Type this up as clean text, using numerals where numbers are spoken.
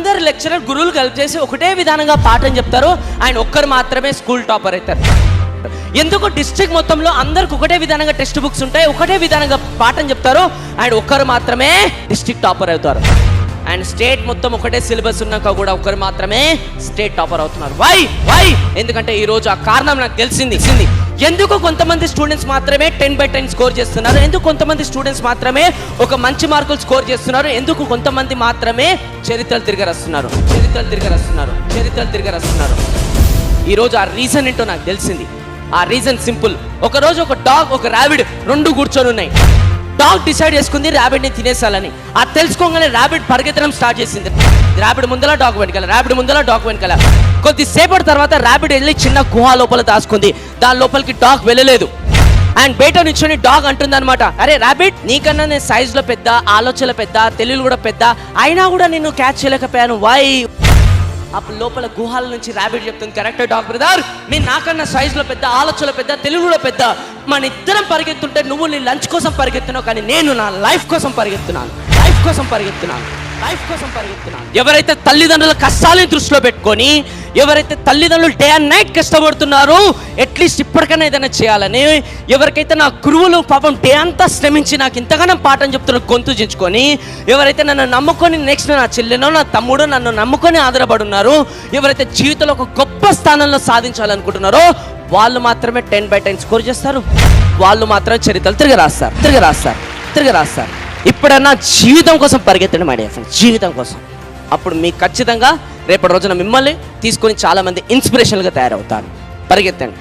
అందరు లెక్చరర్ గురువులు కలిపి చేసి ఒకటే విధానంగా పాఠం చెప్తారు, ఆయన ఒక్కరు మాత్రమే స్కూల్ టాపర్ అవుతారు. ఎందుకు డిస్ట్రిక్ట్ మొత్తంలో అందరికి ఒకటే విధానంగా టెక్స్ట్ బుక్స్ ఉంటాయి, ఒకటే విధానంగా పాఠం చెప్తారు, ఆయన ఒక్కరు మాత్రమే డిస్ట్రిక్ట్ టాపర్ అవుతారు. అండ్ స్టేట్ మొత్తం ఒకటే సిలబస్ ఉన్నాక కూడా ఒకరు మాత్రమే స్టేట్ టాపర్ అవుతున్నారు. వై ఎందుకంటే ఈరోజు ఆ కారణం నాకు తెలిసింది. ఎందుకు కొంతమంది స్టూడెంట్స్ మాత్రమే 10/10 స్కోర్ చేస్తున్నారు, ఎందుకు కొంతమంది స్టూడెంట్స్ మాత్రమే ఒక మంచి మార్కులు స్కోర్ చేస్తున్నారు, ఎందుకు కొంతమంది మాత్రమే చరిత్రలు తిరగరస్తున్నారు. ఈరోజు ఆ రీజన్ ఏంటో నాకు తెలిసింది. ఆ రీజన్ సింపుల్. ఒకరోజు ఒక డాగ్ ఒక ర్యాబిట్ రెండు కూర్చొని ఉన్నాయి. డాగ్ డిసైడ్ చేసుకుంది ర్యాబిట్ని తినేసాలని. అది తెలుసుకోగానే ర్యాబిట్ పరిగెత్తడం స్టార్ట్ చేసింది. ర్యాబిట్ ముందల డాగ్ వెనకాల. కొద్దిసేపటి తర్వాత ర్యాబిట్ వెళ్ళి చిన్న గుహ లోపల దాచుకుంది. దాని లోపలికి డాగ్ వెళ్ళలేదు. అండ్ బయట నుంచొని డాగ్ అంటుంది అనమాట, అరే ర్యాబిట్, నీకన్నా నేను సైజులో పెద్ద, ఆలోచనలో పెద్ద, తెలివిలో కూడా పెద్ద, అయినా కూడా నిన్ను క్యాచ్ చేయలేకపోయాను, వై? అప్పుడు లోపల గుహాల నుంచి ర్యాబిట్ చెప్తుంది, కరెక్ట్ డాగ్ బ్రదర్, మీరు నాకన్నా సైజులో పెద్ద, ఆలోచనలో పెద్ద, తెలివిలో పెద్ద, మన ఇద్దరం పరిగెత్తుంటే నువ్వు నీ లంచ్ కోసం పరిగెత్తున్నావు, కానీ నేను నా లైఫ్ కోసం పరిగెత్తున్నాను. ఎవరైతే తల్లిదండ్రుల కష్టాలను దృష్టిలో పెట్టుకొని, ఎవరైతే తల్లిదండ్రులు డే అండ్ నైట్ కష్టపడుతున్నారో అట్లీస్ట్ ఇప్పటికైనా ఏదైనా చేయాలని, ఎవరికైతే నా గురువులు పాపం డే అంతా శ్రమించి నాకు ఇంతగానో పాఠం చెప్తున్న గొంతు చించుకొని, ఎవరైతే నన్ను నమ్ముకొని నెక్స్ట్ నా చెల్లెనో నా తమ్ముడు నన్ను నమ్ముకొని ఆధారపడున్నారో, ఎవరైతే జీవితంలో ఒక గొప్ప స్థానంలో సాధించాలనుకుంటున్నారో వాళ్ళు మాత్రమే 10/10 స్కోర్ చేస్తారు. వాళ్ళు మాత్రమే చరిత్రలు తిరిగి రాస్తారు. ఇప్పుడన్నా జీవితం కోసం పరిగెత్తండి మై డియర్ ఫ్రెండ్స్, జీవితం కోసం. అప్పుడు మీకు ఖచ్చితంగా రేపటి రోజున మిమ్మల్ని తీసుకొని చాలా మంది ఇన్స్పిరేషన్గా తయారవుతారు. పరిగెత్తండి.